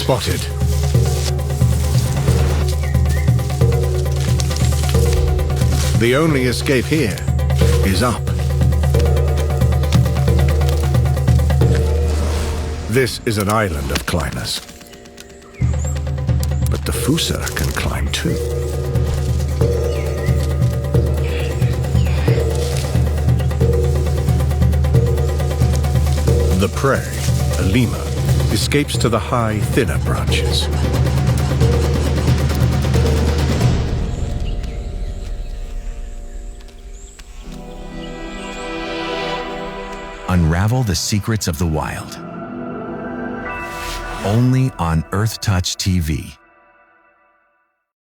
spotted. The only escape here is up. This is an island of climbers. But the Fusa can climb too. The prey, a lemur, escapes to the high, thinner branches. Unravel the secrets of the wild. Only on EarthTouch TV.